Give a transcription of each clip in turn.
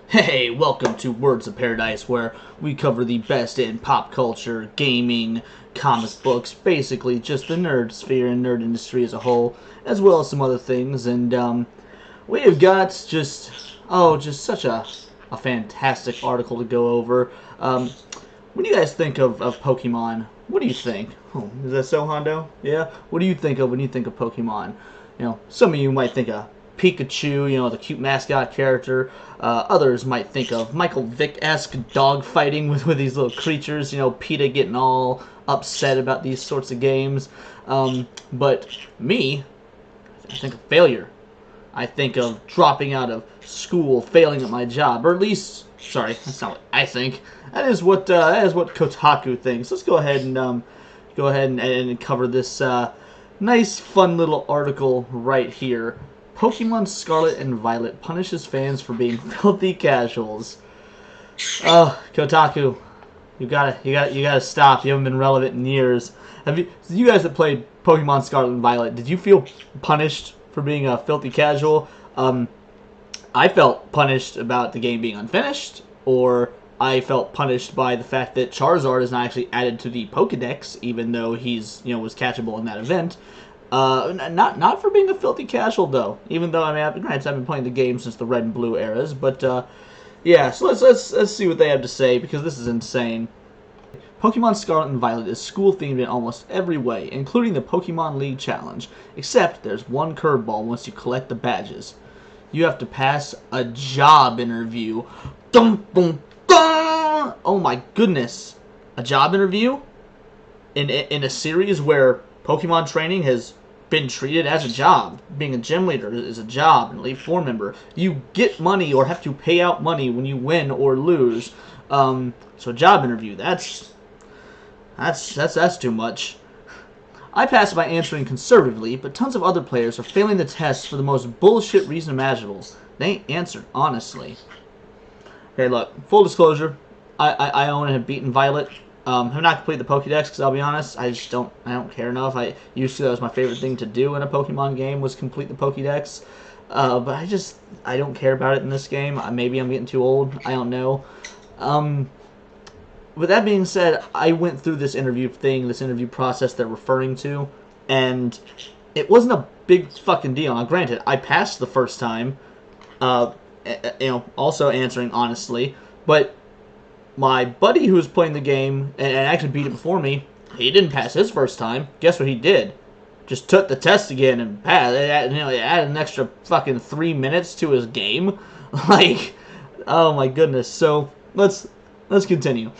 Hey, welcome to Words of Paradise, where we cover the best in pop culture, gaming, comic books, basically just the nerd sphere and nerd industry as a whole, as well as some other things. And we have got just such a fantastic article to go over. When you guys think of Pokemon, what do you think? Oh, is that so, Hondo? Yeah? What do you think of when you think of Pokemon? Some of you might think of Pikachu, the cute mascot character. Others might think of Michael Vick-esque dog fighting with these little creatures. PETA getting all upset about these sorts of games. But me, I think of failure. I think of dropping out of school, failing at my job, or at least, sorry, that's not what I think. That is what Kotaku thinks. Let's go ahead and cover this nice, fun little article right here. Pokemon Scarlet and Violet punishes fans for being filthy casuals. Kotaku, you gotta stop. You haven't been relevant in years. You guys that played Pokemon Scarlet and Violet, did you feel punished for being a filthy casual? I felt punished about the game being unfinished, or I felt punished by the fact that Charizard is not actually added to the Pokedex, even though he's was catchable in that event. Not for being a filthy casual though. Even though granted, I've been playing the game since the Red and Blue eras, but yeah. So let's see what they have to say, because this is insane. Pokemon Scarlet and Violet is school themed in almost every way, including the Pokemon League Challenge. Except there's one curveball once you collect the badges. You have to pass a job interview. Dum dum dum! Oh my goodness, a job interview in a series where Pokemon training has been treated as a job. Being a gym leader is a job, and Elite Four member. You get money or have to pay out money when you win or lose. So a job interview, that's too much. I passed by answering conservatively, but tons of other players are failing the test for the most bullshit reason imaginable. They answered honestly. Okay, look, full disclosure, I own and have beaten Violet. Have not completed the Pokédex because I'll be honest, I don't care enough. That was my favorite thing to do in a Pokemon game, was complete the Pokédex. But I don't care about it in this game. Maybe I'm getting too old. I don't know. With that being said, I went through this interview process they're referring to, and it wasn't a big fucking deal. Now, granted, I passed the first time, also answering honestly, but my buddy who was playing the game and actually beat it before me, he didn't pass his first time. Guess what he did? Just took the test again and passed. It added an extra fucking 3 minutes to his game. Like, oh my goodness. So let's continue.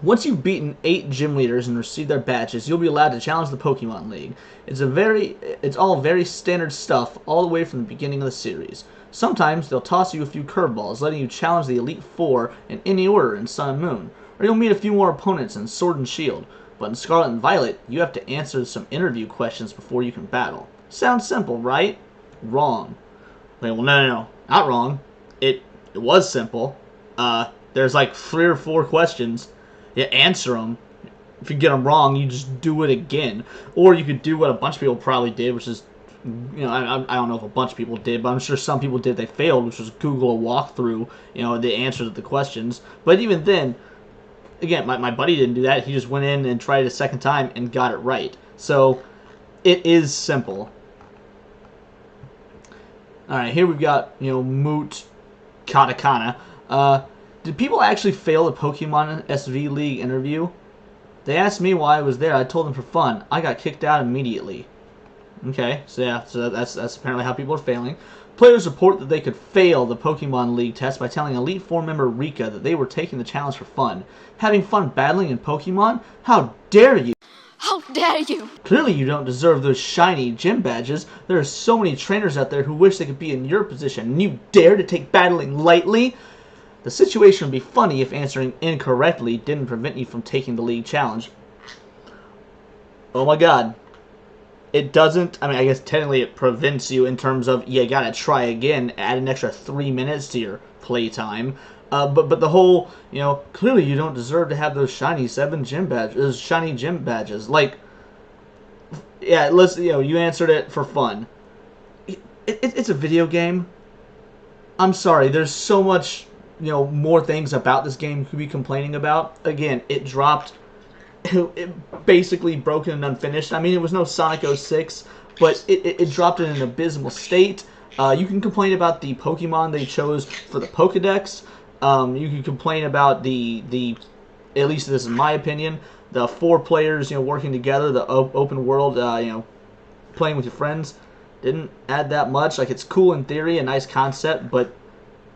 Once you've beaten 8 gym leaders and received their badges, you'll be allowed to challenge the Pokemon League. It's all very standard stuff all the way from the beginning of the series. Sometimes they'll toss you a few curveballs, letting you challenge the Elite Four in any order in Sun and Moon, or you'll meet a few more opponents in Sword and Shield. But in Scarlet and Violet, you have to answer some interview questions before you can battle. Sounds simple, right? Wrong. Okay, well, no, not wrong. It was simple. There's like 3 or 4 questions. You answer them. If you get them wrong, you just do it again. Or you could do what a bunch of people probably did, which is, I don't know if a bunch of people did, but I'm sure some people did. They failed, which was Google a walkthrough, the answers to the questions. But even then, again, my buddy didn't do that. He just went in and tried it a second time and got it right. So it is simple. All right, here we've got Moot Katakana. Did people actually fail the Pokemon SV League interview? They asked me why I was there. I told them for fun. I got kicked out immediately. Okay, so that's apparently how people are failing. Players report that they could fail the Pokemon League test by telling Elite Four member Rika that they were taking the challenge for fun. Having fun battling in Pokemon? How dare you! How dare you! Clearly you don't deserve those shiny gym badges. There are so many trainers out there who wish they could be in your position, and you dare to take battling lightly? The situation would be funny if answering incorrectly didn't prevent you from taking the league challenge. Oh my god. It doesn't, I guess technically it prevents you in terms of, you gotta try again, add an extra 3 minutes to your playtime. But the whole, clearly you don't deserve to have those shiny gym badges. Like, yeah, you answered it for fun. It's a video game. I'm sorry. There's so much, more things about this game you could be complaining about. Again, it dropped. It basically broken and unfinished. I mean, it was no Sonic 06, but it dropped in an abysmal state. You can complain about the Pokemon they chose for the Pokedex. You can complain about the at least this is my opinion, the 4 players working together, the open world, playing with your friends. Didn't add that much. Like, it's cool in theory, a nice concept, but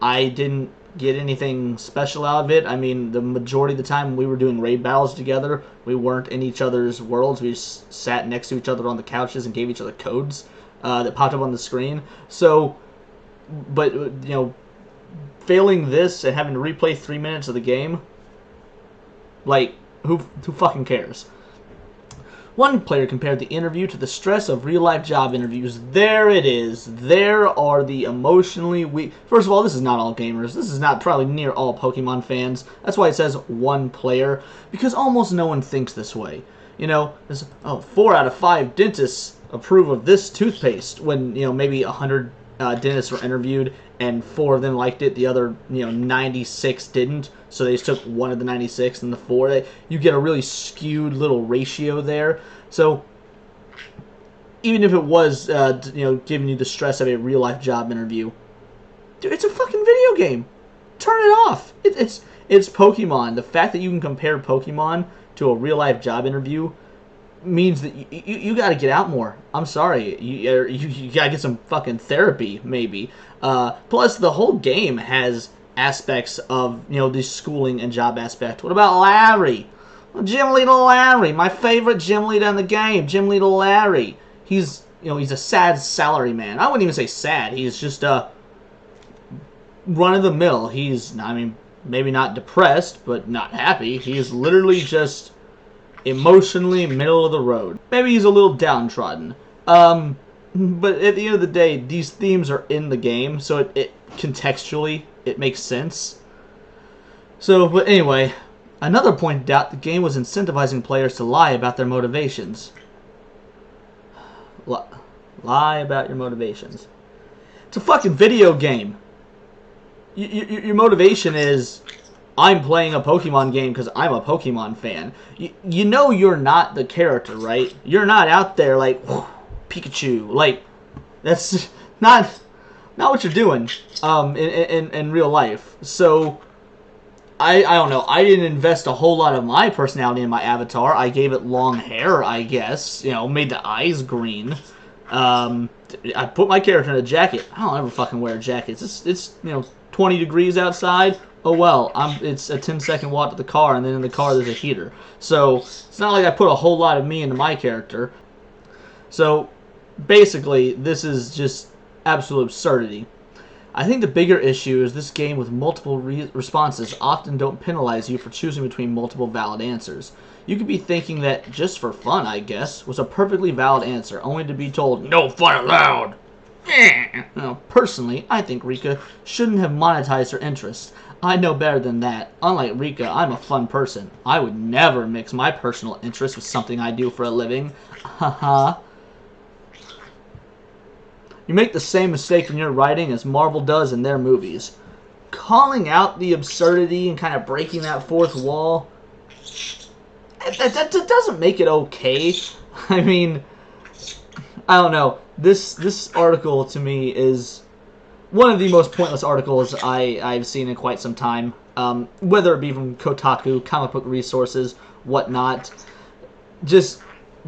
I didn't get anything special out of it. I mean, the majority of the time we were doing raid battles together, we weren't in each other's worlds. We just sat next to each other on the couches and gave each other codes that popped up on the screen. So, but, failing this and having to replay 3 minutes of the game, like, who fucking cares? One player compared the interview to the stress of real-life job interviews. There it is. There are the emotionally weak... First of all, this is not all gamers. This is not probably near all Pokemon fans. That's why it says one player, because almost no one thinks this way. There's, 4 out of 5 dentists approve of this toothpaste, when, maybe 100 dentists were interviewed, and 4 of them liked it, the other, 96 didn't, so they just took one of the 96 and the 4. You get a really skewed little ratio there. So, even if it was, giving you the stress of a real-life job interview, dude, it's a fucking video game. Turn it off. It's Pokemon. The fact that you can compare Pokemon to a real-life job interview means that you got to get out more. I'm sorry. You got to get some fucking therapy, maybe. Plus, the whole game has aspects of, the schooling and job aspect. What about Larry? Gym Leader Larry, my favorite gym leader in the game, Gym Leader Larry. He's a sad salary man. I wouldn't even say sad. He's just run-of-the-mill. He's, maybe not depressed, but not happy. He's literally just emotionally middle of the road. Maybe he's a little downtrodden. But at the end of the day, these themes are in the game, so it contextually, it makes sense. So, but anyway, another pointed out the game was incentivizing players to lie about their motivations. Lie about your motivations. It's a fucking video game. Your motivation is, I'm playing a Pokemon game because I'm a Pokemon fan. You're not the character, right? You're not out there like, Pikachu. Like, that's not what you're doing in real life. So, I don't know. I didn't invest a whole lot of my personality in my avatar. I gave it long hair, I guess. Made the eyes green. I put my character in a jacket. I don't ever fucking wear jackets. It's 20 degrees outside. Oh well, it's a 10-second walk to the car, and then in the car there's a heater. So, it's not like I put a whole lot of me into my character. So, basically, this is just absolute absurdity. I think the bigger issue is this game with multiple responses often don't penalize you for choosing between multiple valid answers. You could be thinking that, just for fun, I guess, was a perfectly valid answer, only to be told, no fun allowed! Now, personally, I think Rika shouldn't have monetized her interest. I know better than that. Unlike Rika, I'm a fun person. I would never mix my personal interest with something I do for a living. Haha. You make the same mistake in your writing as Marvel does in their movies. Calling out the absurdity and kind of breaking that fourth wall, that doesn't make it okay. I mean, I don't know. This article, to me, is one of the most pointless articles I've seen in quite some time. Whether it be from Kotaku, comic book resources, whatnot. Just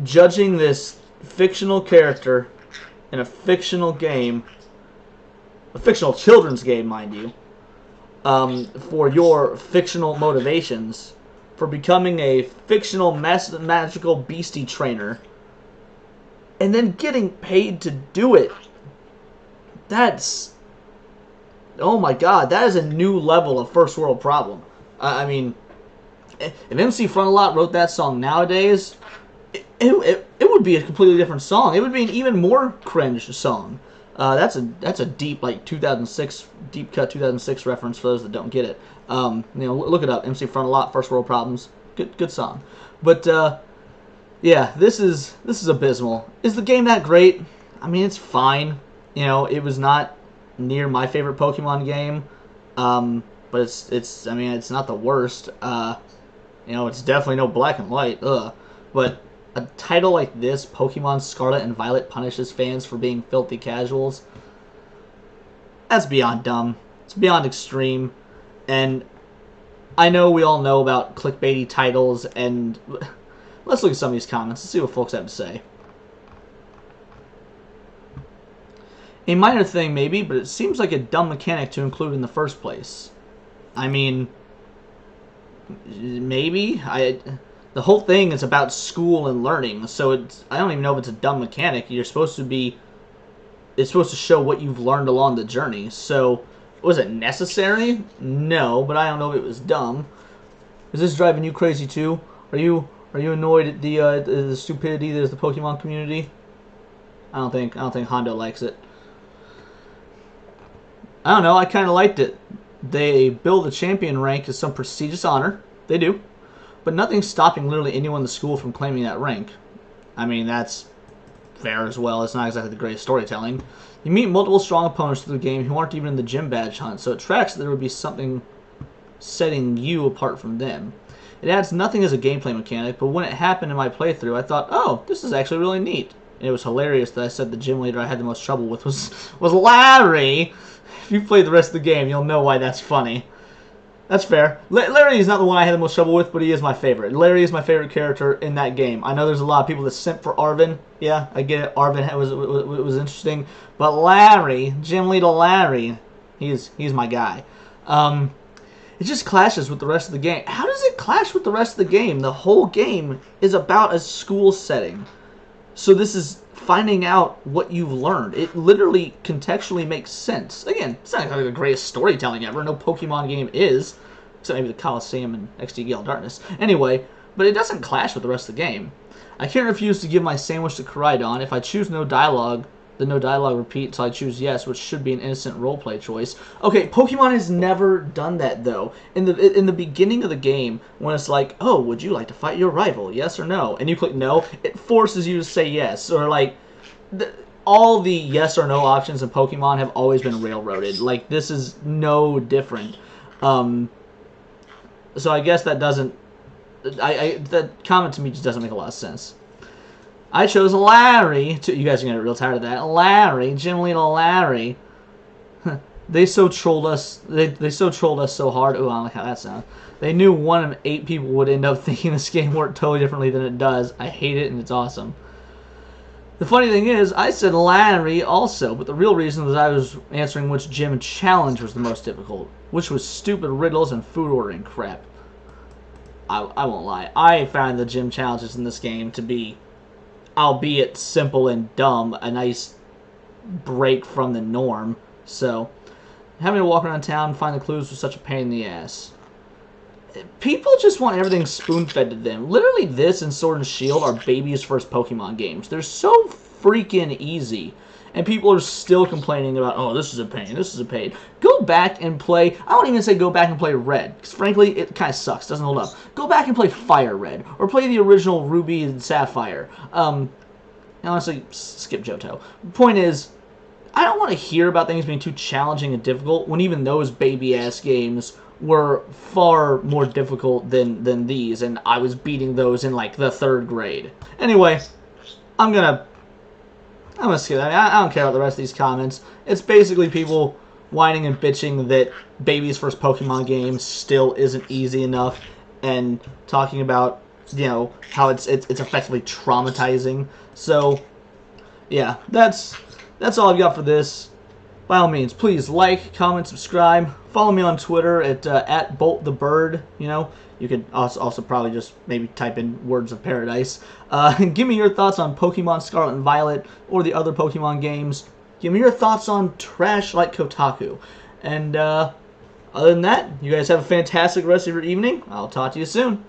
judging this fictional character in a fictional game, a fictional children's game, mind you, for your fictional motivations, for becoming a fictional magical beastie trainer, and then getting paid to do it. That's, oh my god, that is a new level of first world problem. I mean, if MC Frontalot wrote that song nowadays, it would be a completely different song. It would be an even more cringe song. That's a deep, like, 2006, deep cut 2006 reference for those that don't get it. Look it up. MC Frontalot, First World Problems. Good song. But yeah, this is abysmal. Is the game that great? I mean, it's fine. It was not near my favorite Pokemon game. But it's I mean it's not the worst. It's definitely no Black and White. Ugh. But a title like this, Pokemon Scarlet and Violet, punishes fans for being filthy casuals. That's beyond dumb. It's beyond extreme. And I know we all know about clickbaity titles, and let's look at some of these comments and see what folks have to say. A minor thing, maybe, but it seems like a dumb mechanic to include in the first place. I mean, maybe. The whole thing is about school and learning, so I don't even know if it's a dumb mechanic. It's supposed to show what you've learned along the journey. So, was it necessary? No, but I don't know if it was dumb. Is this driving you crazy too? Are you annoyed at the stupidity that is the Pokemon community? I don't think Hondo likes it. I don't know. I kind of liked it. They build the champion rank as some prestigious honor. They do. But nothing's stopping literally anyone in the school from claiming that rank. I mean, that's fair as well. It's not exactly the greatest storytelling. You meet multiple strong opponents through the game who aren't even in the gym badge hunt, so it tracks that there would be something setting you apart from them. It adds nothing as a gameplay mechanic, but when it happened in my playthrough, I thought, oh, this is actually really neat. And it was hilarious that I said the gym leader I had the most trouble with was Larry. If you play the rest of the game, you'll know why that's funny. That's fair. Larry is not the one I had the most trouble with, but he is my favorite. Larry is my favorite character in that game. I know there's a lot of people that simp for Arvin. Yeah, I get it. Arvin was interesting. But Larry, Gym Leader Larry, he's my guy. It just clashes with the rest of the game. How does it clash with the rest of the game? The whole game is about a school setting. So this is finding out what you've learned. It literally contextually makes sense. Again, it's not exactly the greatest storytelling ever. No Pokemon game is. Except maybe the Coliseum and XD Gale Darkness. Anyway, but it doesn't clash with the rest of the game. I can't refuse to give my sandwich to Koraidon. If I choose no dialogue, the no dialogue repeat until I choose yes, which should be an innocent roleplay choice. Okay, Pokemon has never done that though. In the beginning of the game, when it's like, oh, would you like to fight your rival? Yes or no? And you click no, it forces you to say yes. Or like, all the yes or no options in Pokemon have always been railroaded. Like, this is no different. So I guess that doesn't. That comment to me just doesn't make a lot of sense. I chose Larry. You guys are gonna get real tired of that. Larry, Gym Leader Larry. They so trolled us. They so trolled us so hard. Ooh, I don't like how that sounds. They knew 1 in 8 people would end up thinking this game worked totally differently than it does. I hate it, and it's awesome. The funny thing is, I said Larry also, but the real reason was I was answering which gym challenge was the most difficult, which was stupid riddles and food ordering crap. I won't lie. I found the gym challenges in this game to be, albeit simple and dumb, a nice break from the norm. So, having to walk around town and find the clues was such a pain in the ass. People just want everything spoon-fed to them. Literally, this and Sword and Shield are baby's first Pokemon games. They're so freaking easy. And people are still complaining about, oh, this is a pain, this is a pain. Go back and play, I won't even say go back and play Red, because frankly, it kind of sucks, doesn't hold up. Go back and play Fire Red, or play the original Ruby and Sapphire. Honestly, skip Johto. The point is, I don't want to hear about things being too challenging and difficult, when even those baby-ass games were far more difficult than these, and I was beating those in, like, the 3rd grade. Anyway, I'm gonna skip that. I don't care about the rest of these comments. It's basically people whining and bitching that baby's first Pokemon game still isn't easy enough, and talking about, you know, how it's effectively traumatizing. So, yeah, that's all I've got for this. By all means, please like, comment, subscribe. Follow me on Twitter at @BoltTheBird. You know, you could also probably just maybe type in Words of Paradise. Give me your thoughts on Pokemon Scarlet and Violet or the other Pokemon games. Give me your thoughts on trash like Kotaku. And other than that, you guys have a fantastic rest of your evening. I'll talk to you soon.